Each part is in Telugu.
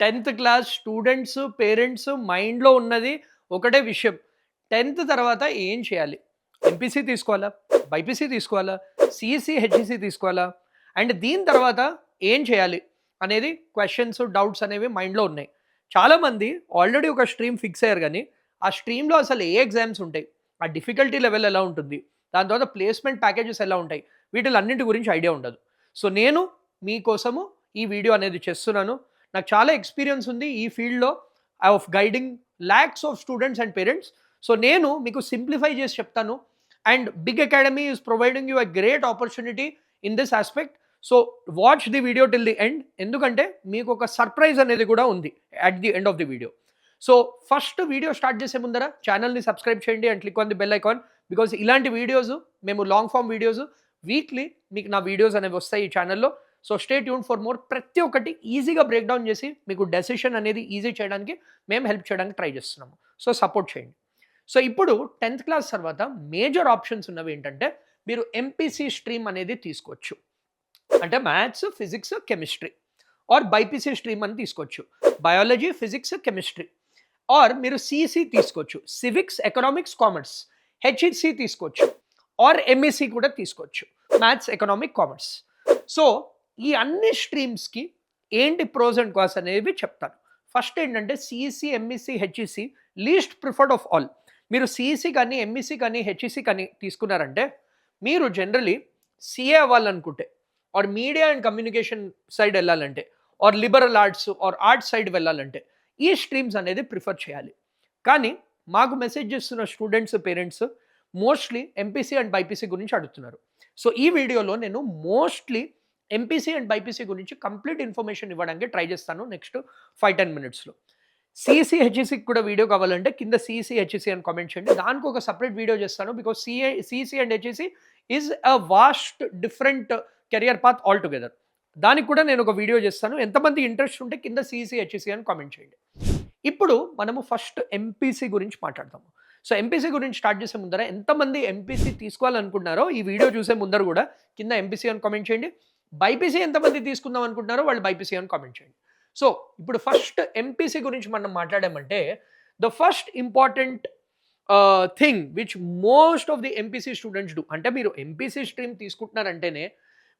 10th క్లాస్ స్టూడెంట్స్, పేరెంట్స్ మైండ్‌లో ఉన్నది ఒకటే విషయం. 10th తర్వాత ఏం చేయాలి? ఎంపీసీ తీసుకోవాలా? బైపీసీ తీసుకోవాలా? సీఈసీ, హెచ్ఈసీ తీసుకోవాలా? అండ్ దీని తర్వాత ఏం చేయాలి? అనేది క్వెషన్స్, డౌట్స్ అనేవి మైండ్‌లో ఉన్నాయి. చాలామంది ఆల్రెడీ ఒక స్ట్రీమ్ ఫిక్స్ అయ్యారు గానీ, ఆ స్ట్రీమ్‌లో అసలు ఏ ఎగ్జామ్స్ ఉంటాయి? ఆ డిఫికల్టీ లెవెల్ ఎలా ఉంటుంది? దాని తర్వాత ప్లేస్‌మెంట్ ప్యాకేజెస్ ఎలా ఉంటాయి? వీటిలన్నింటి గురించి ఐడియా ఉండదు. సో, నేను మీకోసము ఈ వీడియో అనేది చేస్తున్నాను. నాకు చాలా ఎక్స్‌పీరియన్స్ ఉంది ఈ ఫీల్డ్‌లో of guiding lakhs of students and parents. So, నేను మీకు సింప్లిఫై చేసి చెప్తాను. And Big Academy is providing you a great opportunity in this aspect. So, watch the video till the end. ఎందుకంటే మీకు ఒక సర్ప్రైజ్ అనేది కూడా ఉంది at the end of the video. So, first video start చేసే ముందర ఛానల్‌ని సబ్స్క్రైబ్ చేయండి and click on the bell icon. Because ఇలాంటి వీడియోస్ మేము లాంగ్ ఫార్మ్ వీడియోస్ వీక్లీ మీకు నా వీడియోస్ అనేవి వస్తాయి ఈ ఛానల్‌లో. So, stay tune for more. ప్రతి ఒక్కటి ఈజీగా బ్రేక్ డౌన్ చేసి మీకు డెసిషన్ అనేది ఈజీ చేయడానికి మేము హెల్ప్ చేయడానికి ట్రై చేస్తున్నాము. సో, సపోర్ట్ చేయండి. సో, ఇప్పుడు 10th క్లాస్ తర్వాత మేజర్ ఆప్షన్స్ ఉన్నవి ఏంటంటే మీరు ఎంపీసీ స్ట్రీమ్ అనేది తీసుకోవచ్చు. అంటే maths, physics, chemistry or BiPC stream అని తీసుకోవచ్చు. బయాలజీ, ఫిజిక్స్, కెమిస్ట్రీ ఆర్ మీరు సీఈసీ తీసుకోవచ్చు. Civics, economics, commerce. హెచ్ఈసీ తీసుకోవచ్చు ఆర్ ఎంఈసీ కూడా తీసుకోవచ్చు. Maths, economic, commerce. సో, ఈ అన్ని స్ట్రీమ్స్‌కి ఏంటి ప్రోస్ అండ్ కాన్స్ అనేవి చెప్తాను. ఫస్ట్ ఏంటంటే CEC, MEC, HEC least preferred of all. మీరు సీఈసీ కానీ, ఎంఈసీ కానీ, హెచ్ఈసీ కానీ తీసుకున్నారంటే మీరు జనరలీ సీఏ అవ్వాలనుకుంటే or media and communication side వెళ్ళాలంటే or liberal arts or arts side వెళ్ళాలంటే ఈ స్ట్రీమ్స్ అనేది ప్రిఫర్ చేయాలి. కానీ మాకు మెసేజ్ చేస్తున్న students, parents mostly MPC and BiPC గురించి అడుగుతున్నారు. సో, ఈ వీడియోలో నేను మోస్ట్లీ ఎంపీసీ అండ్ బైపీసీ గురించి కంప్లీట్ ఇన్ఫర్మేషన్ ఇవ్వడానికి ట్రై చేస్తాను నెక్స్ట్ 5-10 మినిట్స్‌లో. సీఈసీ, హెచ్ఈసీకి కూడా వీడియో కావాలంటే కింద సీఈసీ, హెచ్ఈసీ అని కామెంట్ చేయండి. దానికి ఒక సెపరేట్ వీడియో చేస్తాను. Because CEC and HEC is a vast different career path all together. దానికి కూడా నేను ఒక వీడియో చేస్తాను. ఎంతమంది ఇంట్రెస్ట్ ఉంటే కింద సీఈసీ, హెచ్ఈసీ అని కామెంట్ చేయండి. ఇప్పుడు మనము ఫస్ట్ ఎంపీసీ గురించి మాట్లాడదాము. సో, ఎంపీసీ గురించి స్టార్ట్ చేసే ముందర ఎంతమంది ఎంపీసీ తీసుకోవాలనుకుంటున్నారో ఈ వీడియో చూసే ముందర కూడా కింద ఎంపీసీ అని కామెంట్ చేయండి. బైపీసీ ఎంతమంది తీసుకుందాం అనుకుంటున్నారో వాళ్ళు బైపీసీ అని కామెంట్ చేయండి. సో, ఇప్పుడు ఫస్ట్ ఎంపీసీ గురించి మనం మాట్లాడామంటే the first important thing which most of the MPC students do అంటే మీరు ఎంపీసీ స్ట్రీమ్ తీసుకుంటున్నారంటేనే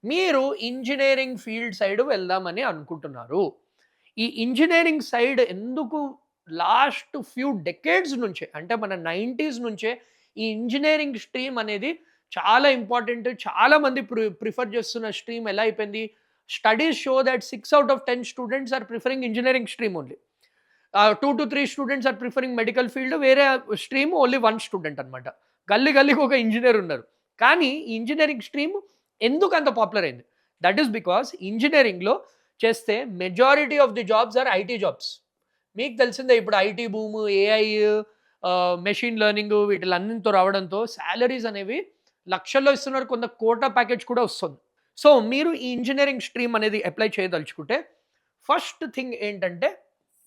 మీరు ఇంజినీరింగ్ ఫీల్డ్ సైడ్ వెళ్దామని అనుకుంటున్నారు. ఈ ఇంజినీరింగ్ సైడ్ ఎందుకు లాస్ట్ ఫ్యూ డెకేడ్స్ నుంచే అంటే మన 90s నుంచే ఈ ఇంజినీరింగ్ స్ట్రీమ్ అనేది చాలా ఇంపార్టెంట్. చాలామంది ప్రిఫర్ చేస్తున్న స్ట్రీమ్ ఎలా అయిపోయింది? Studies show that 6 out of 10 students are preferring engineering stream only. 2-3 students are preferring medical field. వేరే స్ట్రీమ్ ఓన్లీ 1 స్టూడెంట్ అనమాట. గల్లీకి ఒక ఇంజినీర్ ఉన్నారు. కానీ ఈ ఇంజినీరింగ్ స్ట్రీమ్ ఎందుకు అంత పాపులర్ అయింది? దట్ ఈస్ బికాస్ ఇంజినీరింగ్‌లో చేస్తే majority of the jobs or IT jobs. మీకు తెలిసిందే ఇప్పుడు IT boom, AI, machine learning వీటిలన్నిటితో రావడంతో సాలరీస్ అనేవి లక్షల్లో ఇస్తున్నారు. కొంత కోట ప్యాకేజ్ కూడా వస్తుంది. సో, మీరు ఈ ఇంజినీరింగ్ స్ట్రీమ్ అనేది అప్లై చేయదలుచుకుంటే ఫస్ట్ థింగ్ ఏంటంటే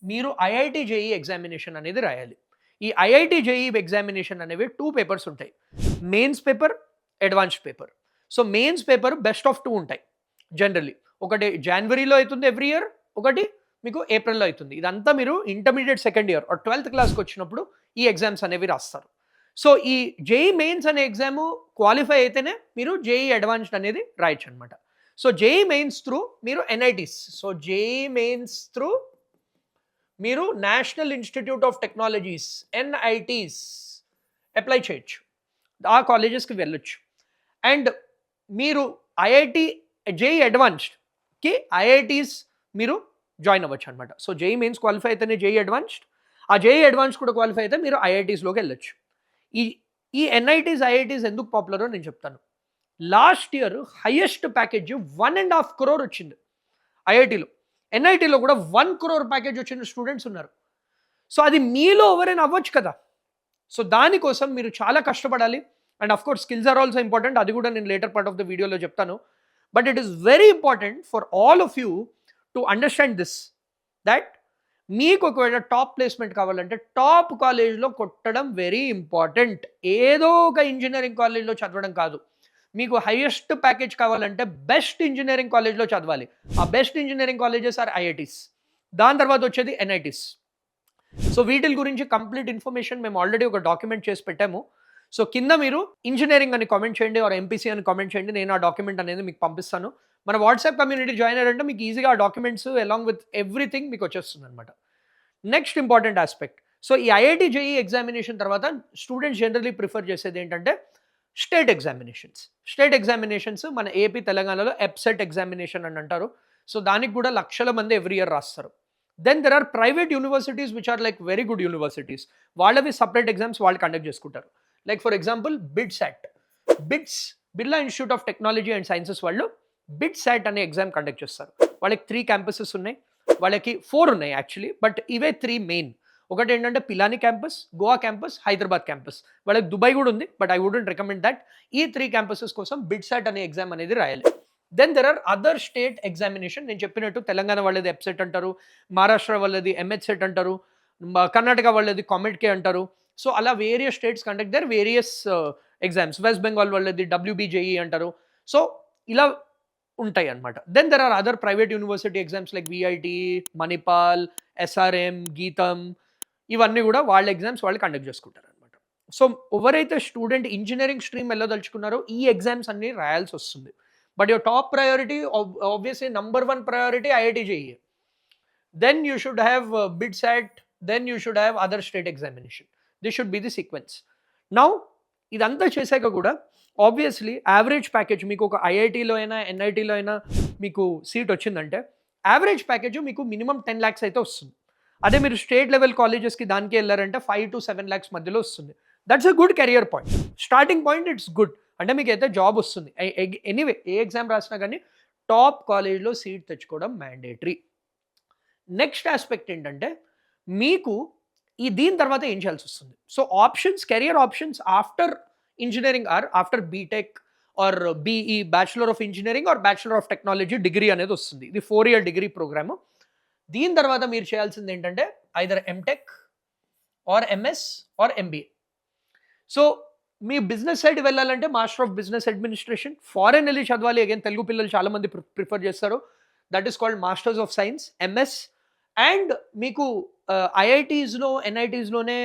మీరు ఐఐటీ జేఈఈ ఎగ్జామినేషన్ అనేది రాయాలి. ఈ ఐఐటీ జేఈఈ ఎగ్జామినేషన్ అనేవి 2 పేపర్స్ ఉంటాయి. Mains paper, advanced paper. So, mains paper best of 2 ఉంటాయి జనరల్లీ. ఒకటి జనవరిలో అవుతుంది ఎవ్రీ ఇయర్, ఒకటి మీకు ఏప్రిల్‌లో అవుతుంది. ఇదంతా మీరు intermediate second year are 12th క్లాస్‌కి వచ్చినప్పుడు ఈ ఎగ్జామ్స్ అనేవి రాస్తారు. సో, ఈ జేఈఈ మెయిన్స్ అనే ఎగ్జామ్ క్వాలిఫై అయితేనే మీరు జేఈఈ అడ్వాన్స్డ్ అనేది రాయొచ్చనమాట. సో, జేఈఈ మెయిన్స్ త్రూ మీరు NITs. So, JEE Mains through మీరు national institute of technologies NITs apply చేయొచ్చు. ఆ కాలేజెస్‌కి వెళ్ళొచ్చు. అండ్ మీరు ఐఐటీ జేఈఈ అడ్వాన్స్డ్‌కి ఐఐటీస్ మీరు జాయిన్ అవ్వచ్చు అనమాట. సో, జేఈఈ మెయిన్స్ క్వాలిఫై అయితేనే జేఈఈ అడ్వాన్స్డ్. ఆ జేఈఈ అడ్వాన్స్డ్ కూడా క్వాలిఫై అయితే మీరు ఐఐటీస్‌లోకి వెళ్ళొచ్చు. ఈ ఈ ఎన్ఐటీస్, ఐఐటీస్ ఎందుకు పాపులరో నేను చెప్తాను. Last year highest package 1.5 crore వచ్చింది ఐఐటీలో. ఎన్ఐటీలో కూడా 1 crore ప్యాకేజ్ వచ్చిన స్టూడెంట్స్ ఉన్నారు. సో, అది మీలో ఎవరైనా అవ్వచ్చు కదా! సో, దానికోసం మీరు చాలా కష్టపడాలి. And of course skills are also important. అది కూడా నేను లేటర్ పార్ట్ ఆఫ్ ద వీడియోలో చెప్తాను. But it is very important for all of you to understand this that మీకు ఒకవేళ టాప్ ప్లేస్మెంట్ కావాలంటే టాప్ కాలేజ్‌లో కొట్టడం వెరీ ఇంపార్టెంట్. ఏదో ఒక ఇంజినీరింగ్ కాలేజ్‌లో చదవడం కాదు. మీకు హైయెస్ట్ ప్యాకేజ్ కావాలంటే బెస్ట్ ఇంజినీరింగ్ కాలేజ్‌లో చదవాలి. ఆ best engineering colleges are IITs. దాని తర్వాత వచ్చేది ఎన్ఐటీస్. సో వీటిల గురించి కంప్లీట్ ఇన్ఫర్మేషన్ మేము ఆల్రెడీ ఒక డాక్యుమెంట్ చేసి పెట్టాము. సో కింద మీరు ఇంజినీరింగ్ అని కామెంట్ చేయండి ఆర్ ఎంపీసీ అని కామెంట్ చేయండి. నేను ఆ డాక్యుమెంట్ అనేది మీకు పంపిస్తాను. మన వాట్సాప్ కమ్యూనిటీ జాయిన్ అయ్యారంటే మీకు ఈజీగా ఆ డాక్యుమెంట్స్ అలాంగ్ విత్ ఎవ్రీథింగ్ మీకు వచ్చేస్తుందన్నమాట. Next important aspect. సో ఈ ఐఐటీ జేఈ ఎగ్జామినేషన్ తర్వాత స్టూడెంట్స్ జనరల్లీ ప్రిఫర్ చేసేది ఏంటంటే స్టేట్ ఎగ్జామినేషన్స్. స్టేట్ ఎగ్జామినేషన్స్ మన ఏపీ తెలంగాణలో ఎప్సెట్ ఎగ్జామినేషన్ అని అంటారు. సో దానికి కూడా లక్షల మంది ఎవ్రీ ఇయర్ రాస్తారు. Then there are private universities which are like very good universities. వాళ్ళవి సపరేట్ ఎగ్జామ్స్ వాళ్ళు కండక్ట్ చేసుకుంటారు. Like for example BITSAT, Birla institute of technology and sciences వాళ్ళు బిడ్సాట్ అనే ఎగ్జామ్ కండక్ట్ చేస్తారు. వాళ్ళకి 3 క్యాంపసెస్ ఉన్నాయి, వాళ్ళకి 4 ఉన్నాయి యాక్చువల్లీ, బట్ ఇవే 3 మెయిన్. ఒకటి ఏంటంటే Pilani campus, Goa campus, Hyderabad campus. వాళ్ళకి దుబాయ్ కూడా ఉంది, but I wouldn't recommend that. ఈ 3 క్యాంపసెస్ కోసం బిడ్సాట్ అనే ఎగ్జామ్ అనేది రాయాలి. Then there are other state examination. నేను చెప్పినట్టు తెలంగాణ వాళ్ళది ఎప్సెట్ అంటారు, మహారాష్ట్ర వాళ్ళది ఎంహెచ్సెట్ అంటారు, కర్ణాటక వాళ్ళది కామెట్కే అంటారు. సో అలా various states conduct their various exams. West Bengal వాళ్ళది డబ్ల్యూబీజేఈ అంటారు. సో ఇలా ఉంటాయి అన్నమాట. Then there are other private university exams like VIT, Manipal, SRM, GITAM, ఇవన్నీ కూడా వాళ్ళ ఎగ్జామ్స్ వాళ్ళు కండక్ట్ చేసుకుంటారు అనమాట. సో ఎవరైతే స్టూడెంట్ ఇంజనీరింగ్ స్ట్రీమ్ వెళ్ళదలుచుకున్నారో ఈ ఎగ్జామ్స్ అన్ని రాయాల్సి వస్తుంది. But your top priority obviously number 1 priority IIT JEE. Then you should have BITSAT, then you should have other state examination. This should be the sequence. Now ఇదంతా చేశాక కూడా ఆబ్వియస్లీ యావరేజ్ ప్యాకేజ్ మీకు ఒక ఐఐటీలో అయినా ఎన్ఐటీలో అయినా మీకు సీట్ వచ్చిందంటే యావరేజ్ ప్యాకేజ్ మీకు మినిమం 10 lakhs అయితే వస్తుంది. అదే మీరు స్టేట్ లెవెల్ కాలేజెస్కి దానికి వెళ్ళారంటే 5 to 7 lakhs మధ్యలో వస్తుంది. That's a good career point. Starting point it's good. అంటే మీకు అయితే జాబ్ వస్తుంది. ఎనీవే ఏ ఎగ్జామ్ రాసినా కానీ టాప్ కాలేజ్లో సీట్ తెచ్చుకోవడం మ్యాండేటరీ. నెక్స్ట్ ఆస్పెక్ట్ ఏంటంటే మీకు దీని తర్వాత ఏం చేయాల్సి వస్తుంది. So options, career options after engineering or after B Tech or BE, bachelor of engineering or bachelor of technology degree అనేది వస్తుంది. ఇది 4-year డిగ్రీ ప్రోగ్రాము. దీని తర్వాత మీరు చేయాల్సింది ఏంటంటే either MTech or MS or MBA. So మీ బిజినెస్ సైడ్ వెళ్ళాలంటే master of business administration. Foreign వెళ్ళి చదవాలి, అగైన్ తెలుగు పిల్లలు చాలామంది ప్రిఫర్ చేస్తారు. That is called masters of science, MS. And మీకు ఐఐటీస్లో ఎన్ఐటీస్లోనే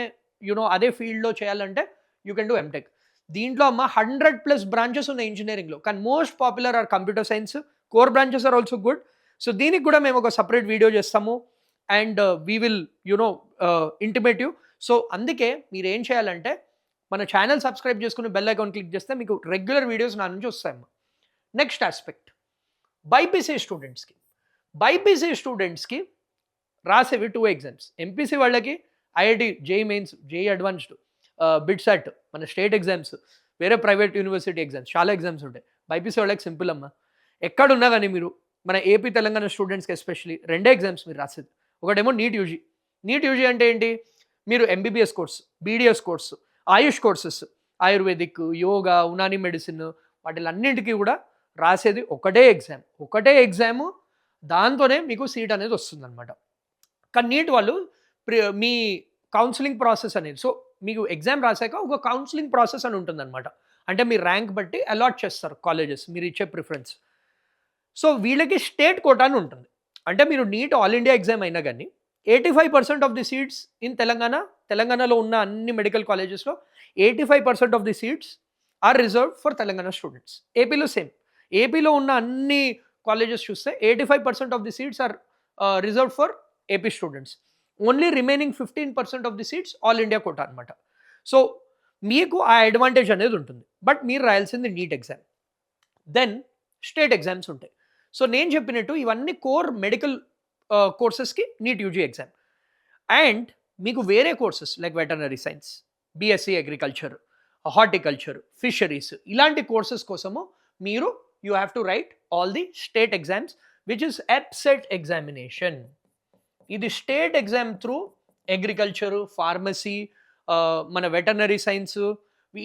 అదే ఫీల్డ్లో చేయాలంటే యూ కెన్ డూ ఎంటెక్. దీంట్లో 100+ బ్రాంచెస్ ఉన్నాయి ఇంజనీరింగ్లో, కానీ most popular are computer science. Core branches are also good. So దీనికి కూడా మేము ఒక సపరేట్ వీడియో చేస్తాము and we will intimate you. So అందుకే మీరు ఏం చేయాలంటే మన ఛానల్ సబ్స్క్రైబ్ చేసుకుని బెల్ ఐకాన్ క్లిక్ చేస్తే మీకు రెగ్యులర్ వీడియోస్ నా నుంచి వస్తాయమ్మా. నెక్స్ట్ ఆస్పెక్ట్ బైపీసీ స్టూడెంట్స్కి రాసేవి 2 ఎగ్జామ్స్. ఎంపీసీ వాళ్ళకి IIT, JEE mains, JEE advanced, BITSAT, మన స్టేట్ ఎగ్జామ్స్, వేరే ప్రైవేట్ యూనివర్సిటీ ఎగ్జామ్స్, చాలా ఎగ్జామ్స్ ఉంటాయి. బైపీసీ వాళ్ళకి సింపుల్ అమ్మా. ఎక్కడున్నా కానీ మీరు మన ఏపీ తెలంగాణ స్టూడెంట్స్కి ఎస్పెషల్లీ 2 ఎగ్జామ్స్ మీరు రాసేది. ఒకటేమో నీట్ యూజీ. నీట్ యూజీ అంటే ఏంటి? మీరు ఎంబీబీఎస్ కోర్సు, బీడీఎస్ కోర్సు, ఆయుష్ కోర్సెస్, ఆయుర్వేదిక్, యోగా, ఉనాని మెడిసిన్, వాటిలన్నింటికీ కూడా రాసేది ఒకటే ఎగ్జాము. దాంతోనే మీకు సీట్ అనేది వస్తుందన్నమాట. కానీ నీట్ వాళ్ళు మీ కౌన్సిలింగ్ ప్రాసెస్ అనేది, సో మీకు ఎగ్జామ్ రాశాక ఒక కౌన్సిలింగ్ ప్రాసెస్ అని ఉంటుందన్నమాట. అంటే మీ ర్యాంక్ బట్టి అలాట్ చేస్తారు కాలేజెస్, మీరు ఇచ్చే ప్రిఫరెన్స్. సో వీళ్ళకి స్టేట్ కోటా అని ఉంటుంది. అంటే మీరు నీట్ ఆల్ ఇండియా ఎగ్జామ్ అయినా కానీ 85% ఆఫ్ ది సీట్స్ ఇన్ తెలంగాణలో ఉన్న అన్ని మెడికల్ కాలేజెస్లో 85% of the seats are reserved for Telangana students. ఏపీలో సేమ్. ఏపీలో ఉన్న అన్ని కాలేజెస్ చూస్తే 85% of the seats are reserved for AP students. Only remaining 15% of the seats all India quota అనమాట. సో మీకు ఆ అడ్వాంటేజ్ అనేది ఉంటుంది. బట్ మీరు రాయాల్సింది NEET exam. Then state exams ఉంటాయి. సో నేను చెప్పినట్టు ఇవన్నీ కోర్ మెడికల్ కోర్సెస్కి నీట్ యూజీ ఎగ్జామ్. అండ్ మీకు వేరే courses like veterinary science, BSc agriculture, horticulture, fisheries, ఇలాంటి కోర్సెస్ కోసము మీరు you have to write all the state exams which is EAPCET examination. ఇది state exam through agriculture, pharmacy, మన వెటర్నరీ సైన్స్,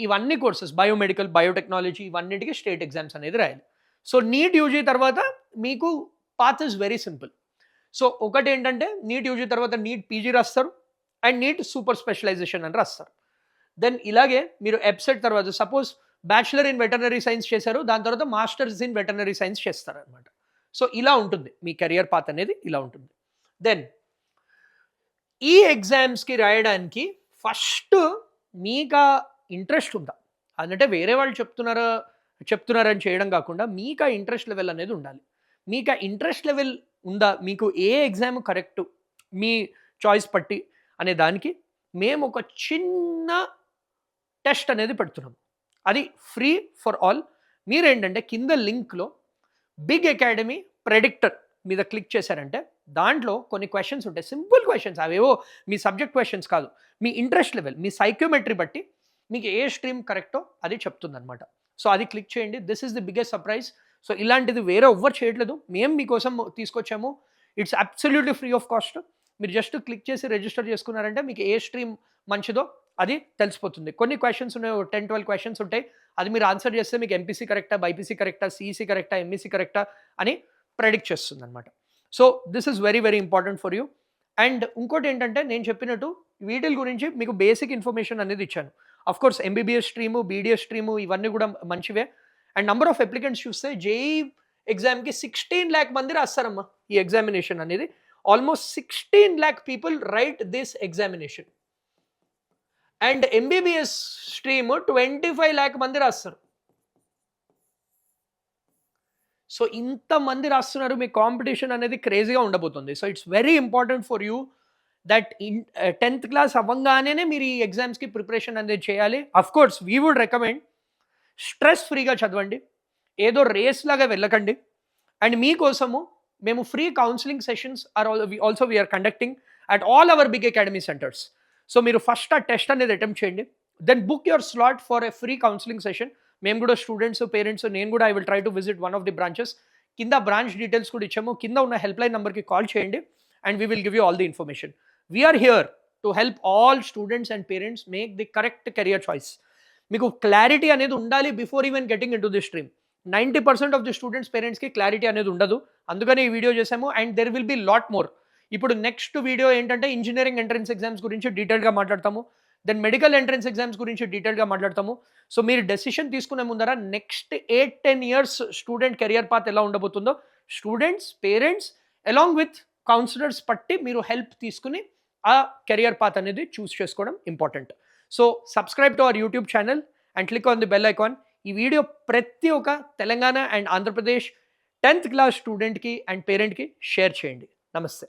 ఇవన్నీ కోర్సెస్, బయోమెడికల్, బయోటెక్నాలజీ, ఇవన్నిటికీ స్టేట్ ఎగ్జామ్స్ అనేది రాయాలి. సో నీట్ యూజీ తర్వాత మీకు path is very simple. So ఒకటి ఏంటంటే నీట్ యూజీ తర్వాత నీట్ పీజీ రాస్తారు అండ్ నీట్ సూపర్ స్పెషలైజేషన్ అని రాస్తారు. దెన్ ఇలాగే మీరు ఎప్సెట్ తర్వాత suppose bachelor in veterinary science చేశారు, దాని తర్వాత మాస్టర్స్ ఇన్ వెటర్నరీ సైన్స్ చేస్తారనమాట. సో ఇలా ఉంటుంది మీ కెరియర్ పాత్ అనేది, ఇలా ఉంటుంది. దెన్ ఈ ఎగ్జామ్స్కి రాయడానికి ఫస్ట్ మీకు ఇంట్రెస్ట్ ఉందా, అదంటే వేరే వాళ్ళు చెప్తున్నారని చేయడం కాకుండా మీకు ఆ ఇంట్రెస్ట్ లెవెల్ అనేది ఉండాలి. మీకు ఆ ఇంట్రెస్ట్ లెవెల్ ఉందా, మీకు ఏ ఎగ్జామ్ కరెక్ట్ మీ చాయిస్ పట్టి అనే దానికి మేము ఒక చిన్న టెస్ట్ అనేది పెడుతున్నాం. అది ఫ్రీ ఫర్ ఆల్. మీరేంటంటే కింద లింక్లో బిగ్ అకాడమీ ప్రెడిక్టర్ మీద క్లిక్ చేశారంటే దాంట్లో కొన్ని క్వశ్చన్స్ ఉంటాయి, సింపుల్ క్వశ్చన్స్, అవేవో మీ సబ్జెక్ట్ క్వశ్చన్స్ కాదు, మీ ఇంట్రెస్ట్ లెవెల్, మీ సైకోమెట్రీ బట్టి మీకు ఏ స్ట్రీమ్ కరెక్టో అది చెప్తుందనమాట. సో అది క్లిక్ చేయండి. This is the biggest surprise. So ఇలాంటిది వేరే ఎవ్వరు చేయట్లేదు, మేము మీకోసం తీసుకొచ్చాము. It's absolutely free of cost. మీరు జస్ట్ క్లిక్ చేసి రిజిస్టర్ చేసుకున్నారంటే మీకు ఏ స్ట్రీమ్ మంచిదో అది తెలిసిపోతుంది. కొన్ని క్వశ్చన్స్ ఉన్నాయి, 10-12 క్వశ్చన్స్ ఉంటాయి. అది మీరు ఆన్సర్ చేస్తే మీకు ఎంపీసీ కరెక్టా, బైపీసీ కరెక్టా, సిఈసీ కరెక్టా, ఎంఈసీ కరెక్టా అని ప్రెడిక్ట్ చేస్తుంది అనమాట. So this is very very important for you. And ఇంకోటి ఏంటంటే నేను చెప్పినట్టు వీటిల గురించి మీకు బేసిక్ ఇన్ఫర్మేషన్ అనేది ఇచ్చాను. Of course MBBS stream, BDS stream ఇవన్నీ కూడా మంచివే. అండ్ నంబర్ ఆఫ్ అప్లికెంట్స్ చూస్తే జేఈ ఎగ్జామ్కి 16 lakh మంది రాస్తారమ్మా ఈ ఎగ్జామినేషన్ అనేది. Almost 16 lakh people right this examination. And MBBS stream 25 lakh మంది రాస్తారు. సో ఇంతమంది రాస్తున్నారు, మీ కాంపిటీషన్ అనేది క్రేజీగా ఉండబోతుంది. So it's very important for you that 10th class అవ్వంగానే మీరు ఈ ఎగ్జామ్స్కి ప్రిపరేషన్ అనేది చేయాలి. Of course we would recommend stress ఫ్రీగా చదవండి, ఏదో రేస్ లాగా వెళ్ళకండి. అండ్ మీకోసము మేము free counselling sessions also we are conducting at all our big academy centres. So మీరు ఫస్ట్ ఆ టెస్ట్ అనేది అటెంప్ట్ చేయండి, then book your slot for a free counselling session. మేము కూడా స్టూడెంట్స్, పేరెంట్స్, నేను కూడా I will try to visit one of the branches. కింద బ్రాంచ్ డీటెయిల్స్ కూడా ఇచ్చాము, కింద ఉన్న హెల్ప్ లైన్ నెంబర్కి కాల్ చేయండి and we will give you all the information. We are here to help all students and parents make the correct career choice. మీకు క్లారిటీ అనేది ఉండాలి before even getting into the stream. 90% of the students పేరెంట్స్కి క్లారిటీ అనేది ఉండదు, అందుకని ఈ వీడియో చేసాము. And there will be lot more. ఇప్పుడు నెక్స్ట్ వీడియో ఏంటంటే ఇంజనీరింగ్ ఎంట్రన్స్ ఎగ్జామ్స్ గురించి డీటెయిల్గా మాట్లాడతాము, దెన్ మెడికల్ ఎంట్రన్స్ ఎగ్జామ్స్ గురించి డీటెయిల్గా మాట్లాడతాము. సో మీరు డెసిషన్ తీసుకునే ముందర next 8-10 years student career path ఎలా ఉండబోతుందో students, parents along with counsellors పట్టి మీరు హెల్ప్ తీసుకుని ఆ కెరియర్ పాత్ అనేది చూస్ చేసుకోవడం important. So subscribe to our YouTube channel and click on the bell icon. ఈ వీడియో ప్రతి ఒక్క Telangana and Andhra Pradesh 10th class స్టూడెంట్కి అండ్ పేరెంట్కి షేర్ చేయండి. నమస్తే.